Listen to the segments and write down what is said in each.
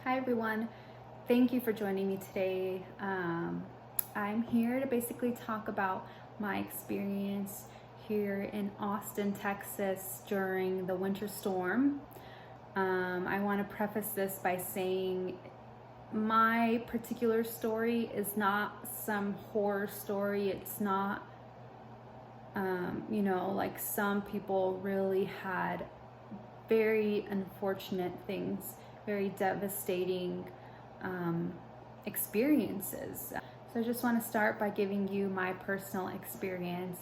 Hi everyone, thank you for joining me today. I'm here to basically talk about my experience here in Austin, Texas during the winter storm. I want to preface this by saying my particular story is not some horror story. It's not, like some people really had very unfortunate things, very devastating experiences. So I just want to start by giving you my personal experience.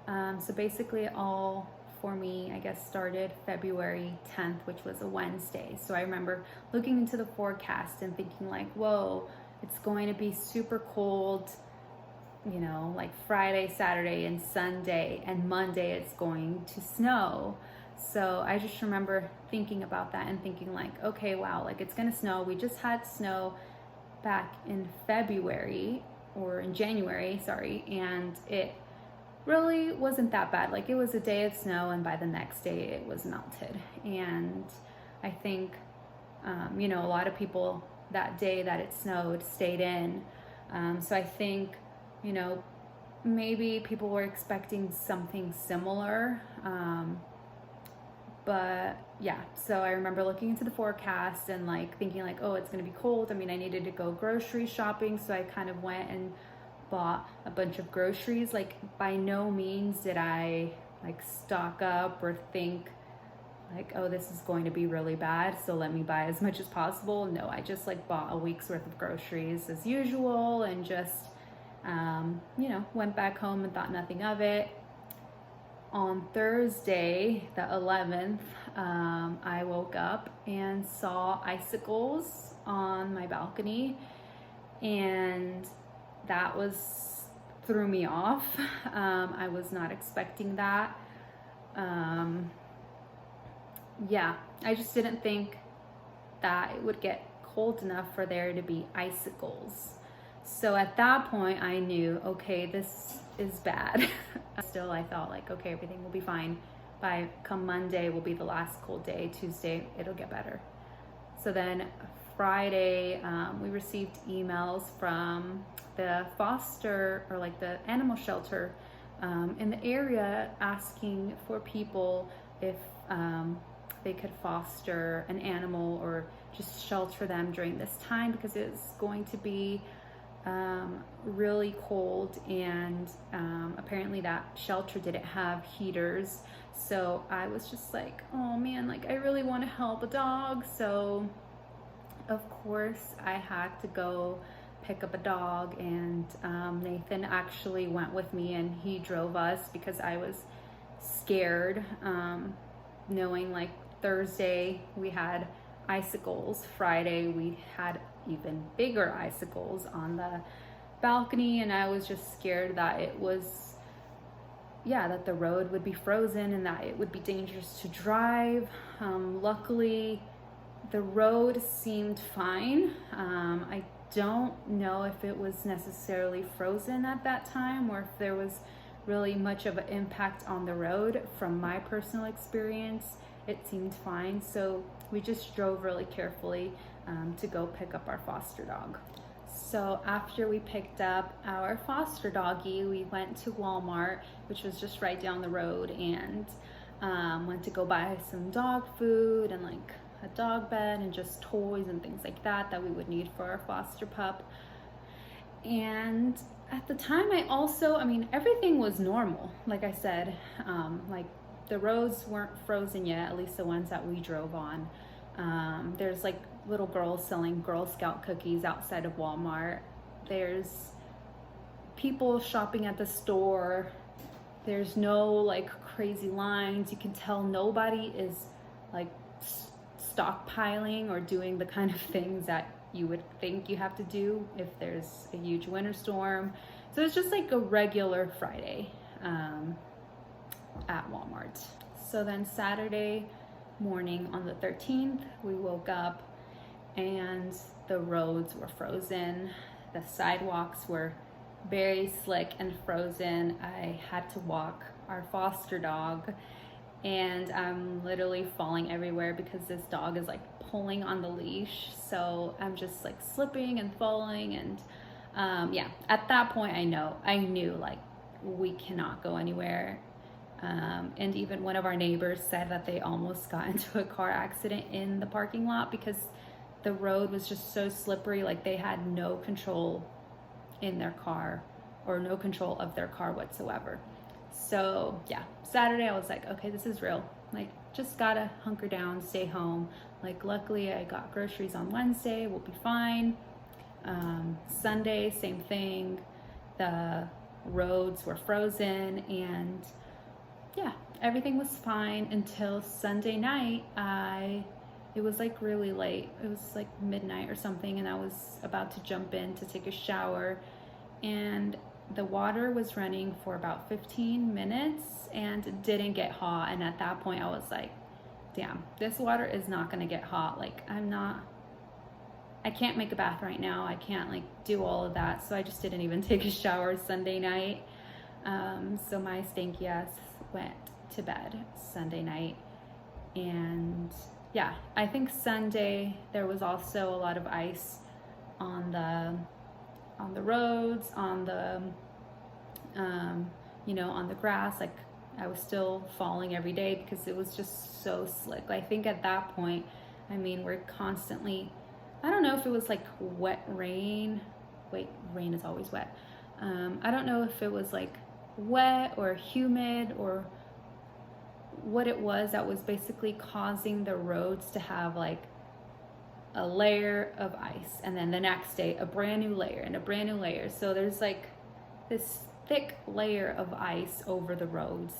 So basically all for me, I guess, started February 10th, which was a Wednesday. So I remember looking into the forecast and thinking like, whoa, it's going to be super cold, like Friday, Saturday, and Sunday, and Monday it's going to snow. So I just remember thinking about that and thinking like, okay, wow, like it's gonna snow. We just had snow back in February or in January, sorry, and it really wasn't that bad. Like it was a day of snow and by the next day it was melted. And I think, a lot of people that day that it snowed stayed in. So I think, maybe people were expecting something similar. But yeah, so I remember looking into the forecast and like thinking like, oh, it's gonna be cold. I mean, I needed to go grocery shopping, so I kind of went and bought a bunch of groceries. Like by no means did I like stock up or think like, oh, this is going to be really bad, so let me buy as much as possible. No, I just like bought a week's worth of groceries as usual and just, went back home and thought nothing of it. On Thursday, the 11th, I woke up and saw icicles on my balcony, and that threw me off. I was not expecting that. I just didn't think that it would get cold enough for there to be icicles. So at that point, I knew, okay, this is bad. Still, I thought like, okay, everything will be fine. Come Monday will be the last cold day. Tuesday, it'll get better. So then Friday, we received emails from the foster or like the animal shelter in the area asking for people if they could foster an animal or just shelter them during this time because it's going to be really cold, and apparently that shelter didn't have heaters. So I was just like, oh man, like I really want to help a dog. So of course I had to go pick up a dog, and Nathan actually went with me and he drove us because I was scared, knowing like Thursday we had icicles, Friday we had even bigger icicles on the balcony, and I was just scared that that the road would be frozen and that it would be dangerous to drive. Luckily the road seemed fine. I don't know if it was necessarily frozen at that time or if there was really much of an impact on the road. From my personal experience, it seemed fine. So we just drove really carefully to go pick up our foster dog. So after we picked up our foster doggy, we went to Walmart, which was just right down the road, and went to go buy some dog food and like a dog bed and just toys and things like that we would need for our foster pup. And at the time everything was normal. Like I said, like the roads weren't frozen yet, at least the ones that we drove on. There's like little girls selling Girl Scout cookies outside of Walmart. There's people shopping at the store. There's no like crazy lines. You can tell nobody is like stockpiling or doing the kind of things that you would think you have to do if there's a huge winter storm. So it's just like a regular Friday at Walmart. So then Saturday morning on the 13th, we woke up and the roads were frozen. The sidewalks were very slick and frozen. I had to walk our foster dog and I'm literally falling everywhere because this dog is like pulling on the leash. So I'm just like slipping and falling, and yeah, at that point I knew like we cannot go anywhere. And even one of our neighbors said that they almost got into a car accident in the parking lot because the road was just so slippery. Like they had no control in their car, or no control of their car whatsoever. So yeah, Saturday I was like, okay, this is real. Like, just gotta hunker down, stay home. Like, luckily I got groceries on Wednesday, we'll be fine. Sunday, same thing. The roads were frozen, and yeah, everything was fine until Sunday night. It was like really late. It was like midnight or something, and I was about to jump in to take a shower, and the water was running for about 15 minutes and it didn't get hot. And at that point I was like, damn, this water is not gonna get hot. Like, I can't make a bath right now. I can't like do all of that. So I just didn't even take a shower Sunday night. So my stanky ass went to bed Sunday night. And yeah, I think Sunday there was also a lot of ice on the roads, on the on the grass. Like, I was still falling every day because it was just so slick. I think at that point, I mean, we're constantly, I don't know if it was like wet rain. Wait, rain is always wet. I don't know if it was like wet or humid or what it was that was basically causing the roads to have like a layer of ice, and then the next day a brand new layer and a brand new layer. So there's like this thick layer of ice over the roads.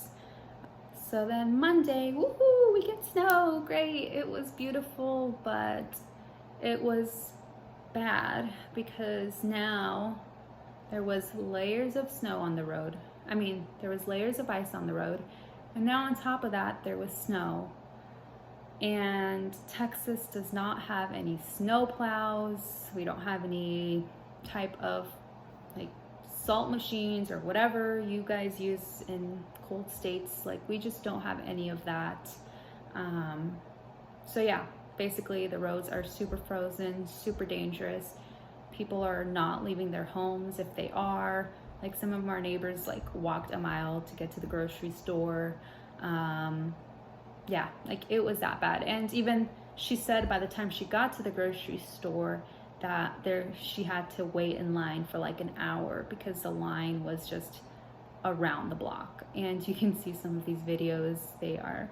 So then Monday, woohoo, we get snow, great. It was beautiful, but it was bad because now there was layers of snow on the road. I mean, there was layers of ice on the road, and now on top of that there was snow. And Texas does not have any snow plows. We don't have any type of like salt machines or whatever you guys use in cold states. Like, we just don't have any of that. So yeah, basically the roads are super frozen, super dangerous. People are not leaving their homes. If they are, like, some of our neighbors like walked a mile to get to the grocery store. Yeah, like, it was that bad. And even she said by the time she got to the grocery store that she had to wait in line for like an hour because the line was just around the block. And you can see some of these videos, they are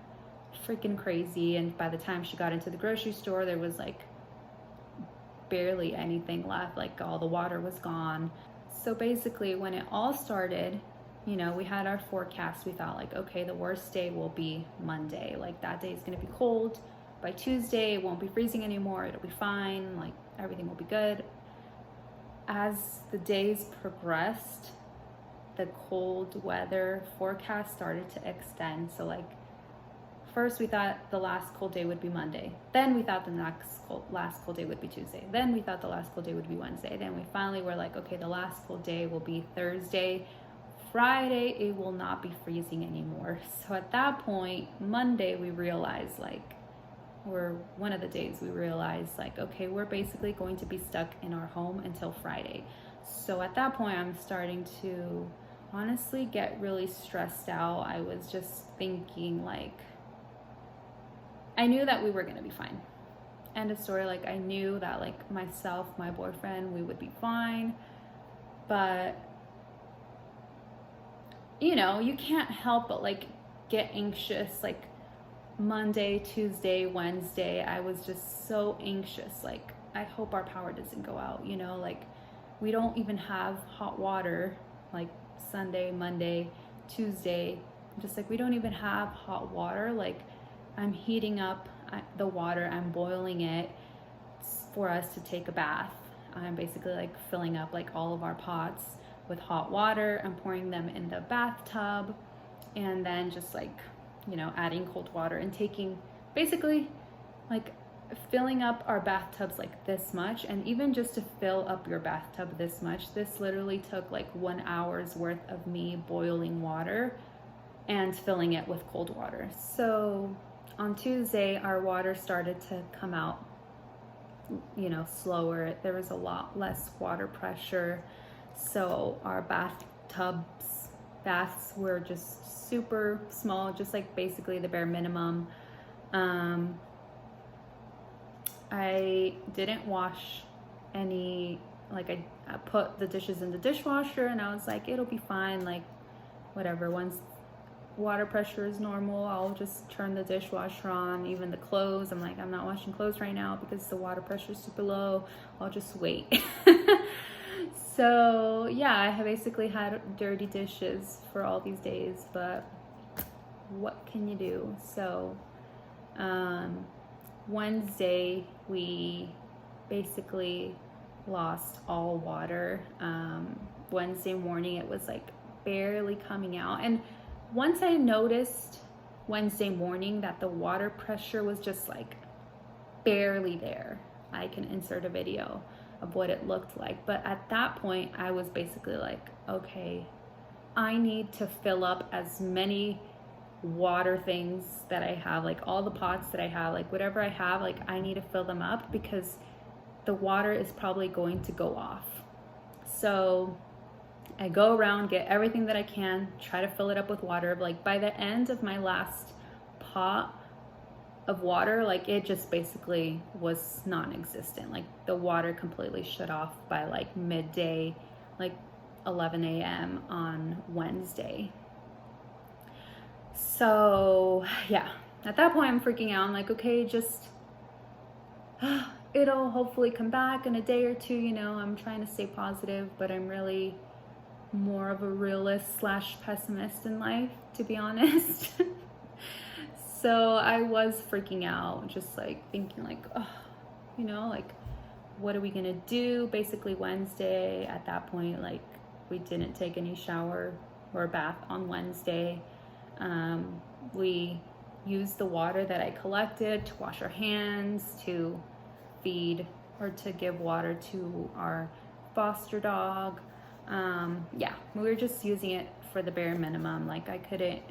freaking crazy. And by the time she got into the grocery store, there was like barely anything left. Like, all the water was gone. So basically, when it all started, we had our forecast. We thought like, okay, the worst day will be Monday. Like, that day is going to be cold. By Tuesday, it won't be freezing anymore. It'll be fine. Like, everything will be good. As the days progressed, the cold weather forecast started to extend. So like, first we thought the last cold day would be Monday. Then we thought the last cold day would be Tuesday. Then we thought the last cold day would be Wednesday. Then we finally were like, okay, the last cold day will be Thursday. Friday, it will not be freezing anymore. So at that point, Monday, we realized like, or one of the days we realized like, okay, we're basically going to be stuck in our home until Friday. So at that point, I'm starting to honestly get really stressed out. I was just thinking like, I knew that we were going to be fine. End of story. Like, I knew that like myself, my boyfriend, we would be fine. But you can't help but like get anxious. Like, Monday, Tuesday, Wednesday, I was just so anxious. Like, I hope our power doesn't go out, like, we don't even have hot water. Like, Sunday, Monday, Tuesday, just like, we don't even have hot water. Like, I'm heating up the water, I'm boiling it for us to take a bath. I'm basically like filling up like all of our pots with hot water. I'm pouring them in the bathtub, and then just like, adding cold water and taking, basically like filling up our bathtubs like this much. And even just to fill up your bathtub this much, this literally took like 1 hour's worth of me boiling water and filling it with cold water. So on Tuesday, our water started to come out, you know, slower. There was a lot less water pressure. So our baths were just super small, just like basically the bare minimum. I didn't wash any, like I put the dishes in the dishwasher and I was like, it'll be fine, like whatever, once water pressure is normal, I'll just turn the dishwasher on. Even the clothes, I'm like, I'm not washing clothes right now because the water pressure is super low, I'll just wait. So yeah, I have basically had dirty dishes for all these days, but what can you do? So Wednesday we basically lost all water. Wednesday morning it was like barely coming out, and once I noticed Wednesday morning that the water pressure was just like barely there, I can insert a video of what it looked like. But at that point I was basically like, okay, I need to fill up as many water things that I have, like all the pots that I have, like whatever I have, like I need to fill them up because the water is probably going to go off. So I go around, get everything that I can, try to fill it up with water. Like by the end of my last pot of water, like it just basically was non-existent. Like the water completely shut off by like midday, like 11 a.m. on Wednesday. So yeah, at that point I'm freaking out. I'm like, okay, just it'll hopefully come back in a day or two, you know. I'm trying to stay positive, but I'm really more of a realist / pessimist in life, to be honest. So I was freaking out, just like thinking like, oh, you know, like what are we gonna do? Basically Wednesday at that point, like we didn't take any shower or bath on Wednesday. We used the water that I collected to wash our hands, to feed or to give water to our foster dog. Yeah, we were just using it for the bare minimum. Like I couldn't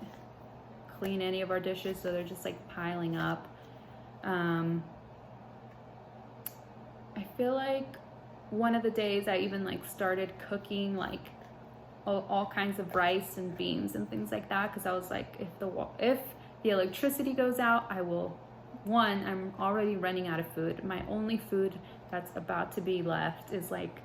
clean any of our dishes, so they're just like piling up. I feel like one of the days I even like started cooking like all kinds of rice and beans and things like that, because I was like, if the electricity goes out, I'm already running out of food. My only food that's about to be left is like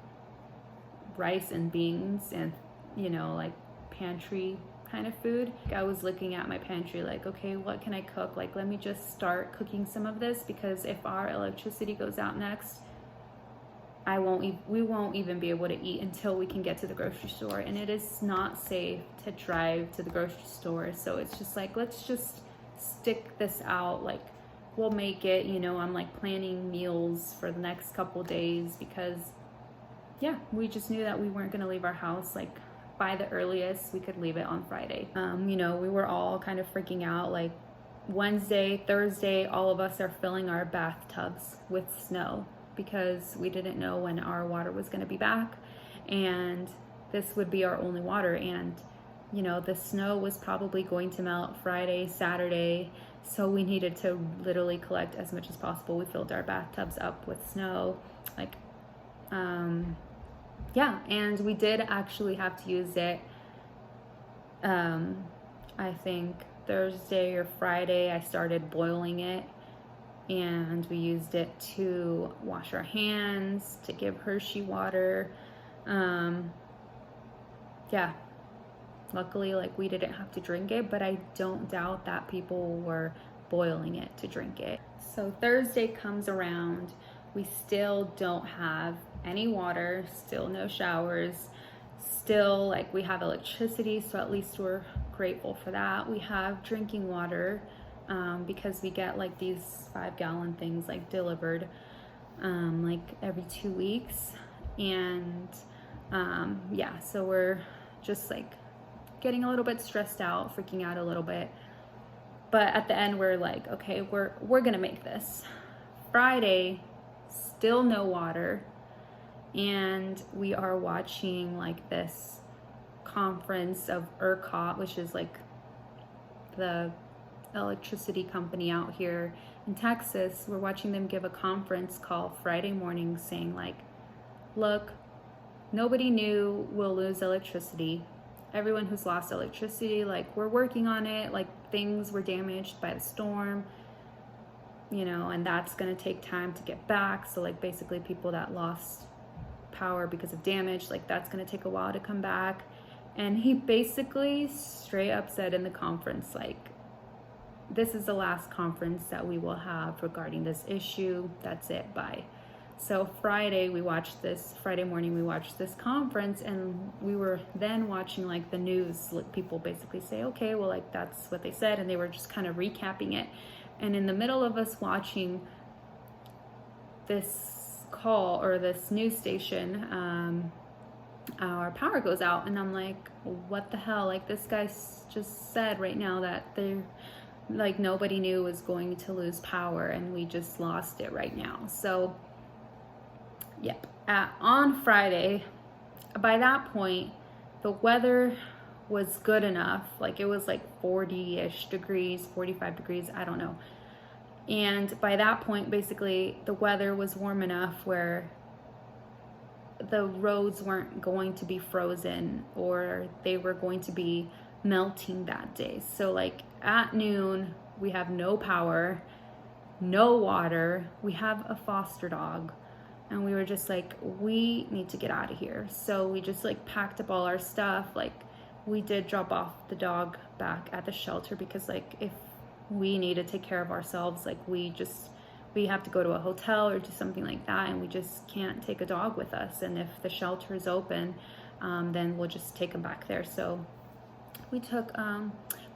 rice and beans and, you know, like pantry kind of food. I was looking at my pantry like, okay, what can I cook? Like, let me just start cooking some of this, because if our electricity goes out next, we won't even be able to eat until we can get to the grocery store, and it is not safe to drive to the grocery store. So it's just like, let's just stick this out. Like, we'll make it, you know. I'm like planning meals for the next couple days because yeah, we just knew that we weren't going to leave our house. Like by the earliest we could leave it on Friday. You know, we were all kind of freaking out. Like Wednesday, Thursday, all of us are filling our bathtubs with snow because we didn't know when our water was going to be back, and this would be our only water. And you know, the snow was probably going to melt Friday, Saturday, so we needed to literally collect as much as possible. We filled our bathtubs up with snow. Like yeah, and we did actually have to use it I think Thursday or Friday. I started boiling it, and we used it to wash our hands, to give Hershey water. Yeah, luckily, like, we didn't have to drink it, but I don't doubt that people were boiling it to drink it. So Thursday comes around, we still don't have any water, still no showers, still like we have electricity, so at least we're grateful for that. We have drinking water, because we get like these 5-gallon things like delivered like every 2 weeks. And yeah, so we're just like getting a little bit stressed out, freaking out a little bit, but at the end we're like, okay, we're gonna make this. Friday, still no water, and we are watching like this conference of ERCOT, which is like the electricity company out here in Texas, we're watching them give a conference call Friday morning saying like, look, nobody knew we'll lose electricity. Everyone who's lost electricity, like, we're working on it, like things were damaged by the storm, you know, and that's going to take time to get back. So like basically people that lost power because of damage, like that's going to take a while to come back. And he basically straight up said in the conference, like, this is the last conference that we will have regarding this issue. That's it, bye. So Friday morning we watched this conference, and we were then watching like the news, like people basically say, okay, well, like that's what they said, and they were just kind of recapping it. And in the middle of us watching this call or this news station, our power goes out, and I'm like, what the hell? Like, this guy just said right now that they're like, nobody knew was going to lose power, and we just lost it right now. So yep, on Friday, by that point, the weather was good enough. Like, it was like 40-ish degrees, 45 degrees, I don't know. And by that point, basically, the weather was warm enough where the roads weren't going to be frozen, or they were going to be melting that day. So like at noon, we have no power, no water, we have a foster dog, and we were just like, we need to get out of here. So we just like packed up all our stuff. Like, we did drop off the dog back at the shelter because like if we need to take care of ourselves, like we have to go to a hotel or do something like that, and we just can't take a dog with us. And if the shelter is open, then we'll just take him back there. So we took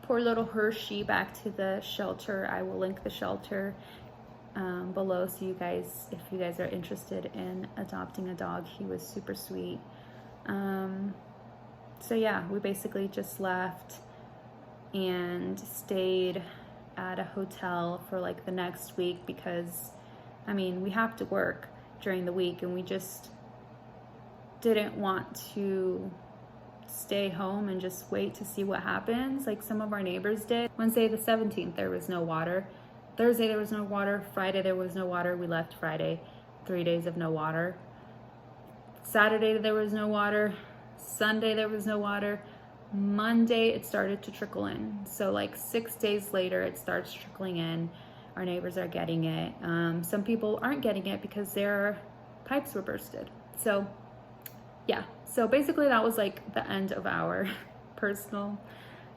poor little Hershey back to the shelter. I will link the shelter below, so if you guys are interested in adopting a dog. He was super sweet. So yeah, we basically just left and stayed at a hotel for like the next week because, I mean, we have to work during the week, and we just didn't want to stay home and just wait to see what happens like some of our neighbors did. Wednesday the 17th, there was no water. Thursday there was no water. Friday there was no water. We left Friday. 3 days of no water. Saturday there was no water. Sunday there was no water. Monday it started to trickle in. So like 6 days later it starts trickling in. Our neighbors are getting it. Some people aren't getting it because their pipes were bursted. So yeah, so basically that was like the end of our personal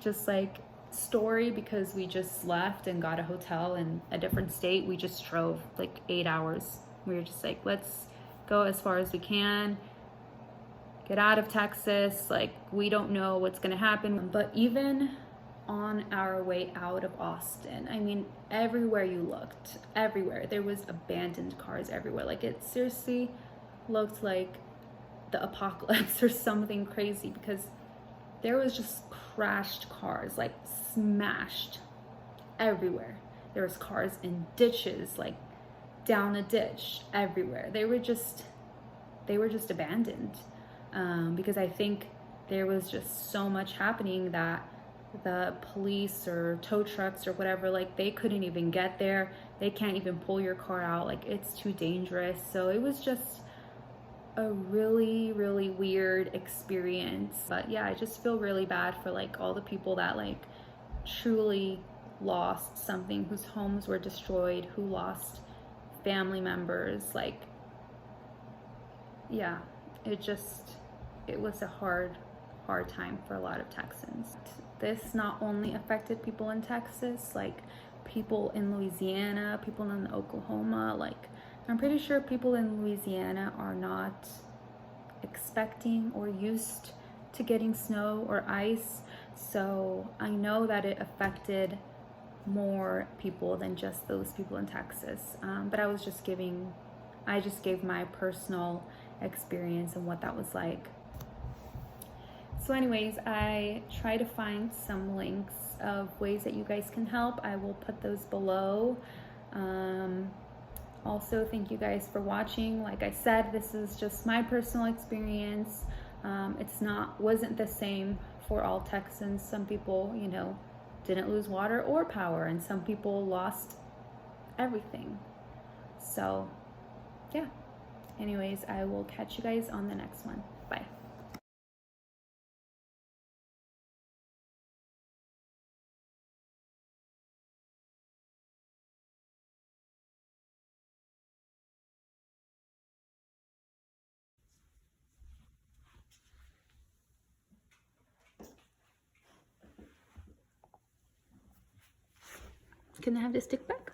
just like story, because we just left and got a hotel in a different state. We just drove like 8 hours. We were just like, let's go as far as we can, get out of Texas. Like, we don't know what's gonna happen. But even on our way out of Austin, I mean, everywhere you looked, everywhere, there was abandoned cars everywhere. Like, it seriously looked like the apocalypse or something crazy, because there was just crashed cars, like smashed everywhere. There was cars in ditches, like down a ditch everywhere. They were just abandoned, because I think there was just so much happening that the police or tow trucks or whatever, like they couldn't even get there. They can't even pull your car out. Like, it's too dangerous. So it was just a really, really weird experience. But yeah, I just feel really bad for like all the people that like truly lost something, whose homes were destroyed, who lost family members. Like, yeah, it was a hard time for a lot of Texans. This not only affected people in Texas, like people in Louisiana, people in Oklahoma. Like, I'm pretty sure people in Louisiana are not expecting or used to getting snow or ice. So I know that it affected more people than just those people in Texas. But I just gave my personal experience and what that was like. So anyways, I try to find some links of ways that you guys can help. I will put those below. Also, thank you guys for watching. Like I said, this is just my personal experience. Wasn't the same for all Texans. Some people, didn't lose water or power, and some people lost everything. So yeah, anyways, I will catch you guys on the next one. Bye. Can I have the stick back?